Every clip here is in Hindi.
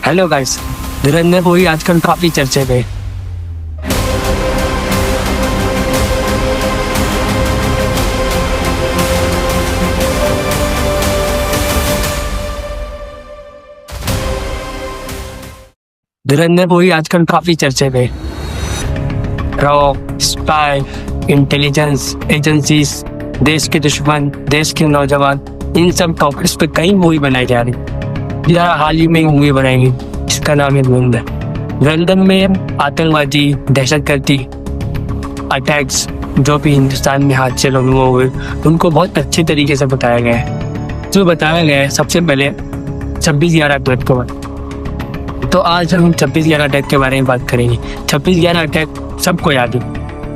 हेलो गाइस, धुरंधर मूवी आजकल काफी चर्चे में। धुरंधर मूवी आजकल काफी चर्चे में। रॉ, स्पाई, इंटेलिजेंस एजेंसीज, देश के दुश्मन, देश के नौजवान, इन सब टॉपिक्स पे कई मूवी बनाई जा रही। यह हाल ही में मूवी बनाएंगी जिसका नाम है धुरंधर। धुरंधर में आतंकवादी, दहशतगर्दी अटैक्स जो भी हिंदुस्तान में हादसे हुए उनको बहुत अच्छे तरीके से बताया गया है। जो बताया गया है सबसे पहले 26/11 अटैक के बारे। तो आज हम 26/11 अटैक के बारे में बात करेंगे। 26/11 अटैक सबको याद है,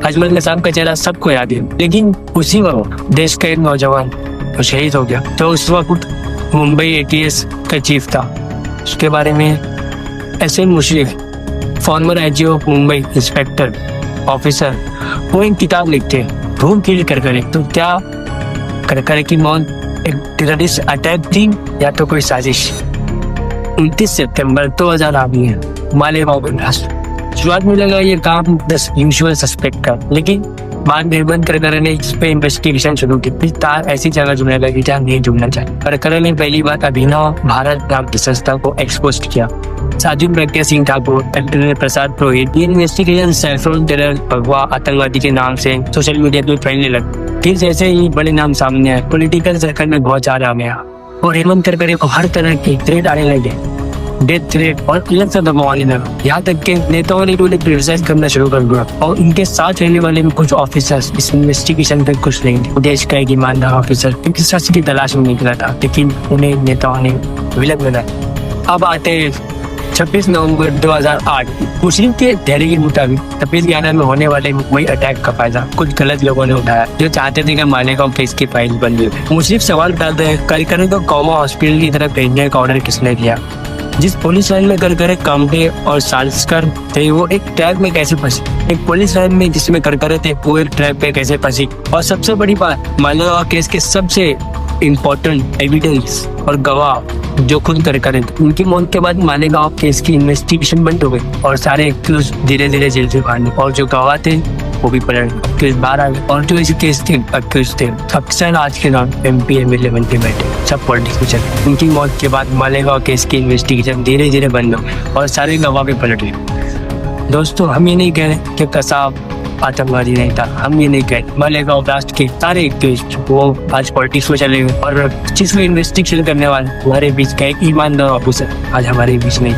अजमल निजाम का चेहरा सबको याद है, लेकिन उसी वक्त देश का एक नौजवान वो शहीद हो गया। तो उस वक्त मुंबई ATS का चीफ था, उसके बारे में SM Musharraf, farmer IG of Mumbai inspector officer, वो एक किताब लिखते हैं धूम किल कर करे। तो क्या कर की मौत एक टेररिस्ट अटैक थी या तो कोई साजिश? 29 सितंबर 2000 आदमी है मालेगांव ब्लास्ट। शुरुआत में लगा ये काम 10 यूजुअल सस्पेक्ट का, लेकिन बाद में हेमंत करकरे ने इस पे इन्वेस्टिगेशन शुरू की। तार ऐसी जगह जुड़ने लगी जहाँ नहीं जुड़ना चाहिए। करकरे ने पहली बार अभिनव भारत नाम की संस्था को एक्सपोज किया। साधु प्रज्ञा सिंह ठाकुर, प्रसाद पुरोहित, ये इन्वेस्टिगेशन सैफरोन टेरर भगवा आतंकवादी के नाम से सोशल मीडिया पे फैलने लगे। फिर जैसे ही बड़े नाम सामने आए, पॉलिटिकल सर्कल में बहुत ज्यादा आ गया और हेमंत करकरे को हर तरह की थ्रेट आने लगे, डेथ थ्रेट और अलग से दबाने लगा। यहाँ तक के नेताओं ने उन्हें क्रिटिसाइज करना शुरू कर दिया और इनके साथ रहने वाले में कुछ ऑफिसर्स इस इन्वेस्टिगेशन तक कुछ नहीं थे। देश का एक ईमानदार ऑफिसर एक सच की तलाश में निकला था, लेकिन उन्हें नेताओं ने विलग बनाया। अब आते हैं 26 नवंबर 2008। मुशर्रफ के धैर्य के मुताबिक 26/11 में होने वाले मुंबई अटैक का फायदा कुछ गलत लोगों ने उठाया जो चाहते थे कि मालेगांव केस की फाइल बंद हो। मुशर्रफ सवाल उठाते हैं करकरे को कौमा हॉस्पिटल की तरफ भेजने का ऑर्डर किसने दिया? जिस पुलिस लाइन में करकरे कामटे और साल्सकर थे वो एक ट्रैप में कैसे फंसी? एक पुलिस लाइन में जिसमें करकरे थे वो एक ट्रैप पे कैसे फंसी? और सबसे बड़ी बात, मालेगांव केस के सबसे इम्पोर्टेंट एविडेंस और गवाह जो खुद करकरे थे, उनकी मौत के बाद मालेगांव केस की इन्वेस्टिगेशन बंद हो गई और सारे एक्यूज धीरे धीरे जेल से बाहर निकले और जो गवाह थे वो भी पलट गए, केस बाहर आ गए। और जो इस केस के एक्यूज थे अक्सर आज के नाम MP MLA बन के बैठे, सब पॉलिटिक्स में चले। उनकी मौत के बाद मालेगांव केस की इन्वेस्टिगेशन धीरे धीरे बंद हो गई और सारे गवाह भी पलट गए। दोस्तों, हम ये नहीं कह रहे कि कसाब आतंकवादी नहीं था, हम ये नहीं कह मालेगांव ब्लास्ट के सारे केस वो आज पॉलिटिक्स में चले गए और जिसमें इन्वेस्टिगेशन करने वाले हमारे बीच का एक ईमानदार ऑफिसर आज हमारे बीच नहीं।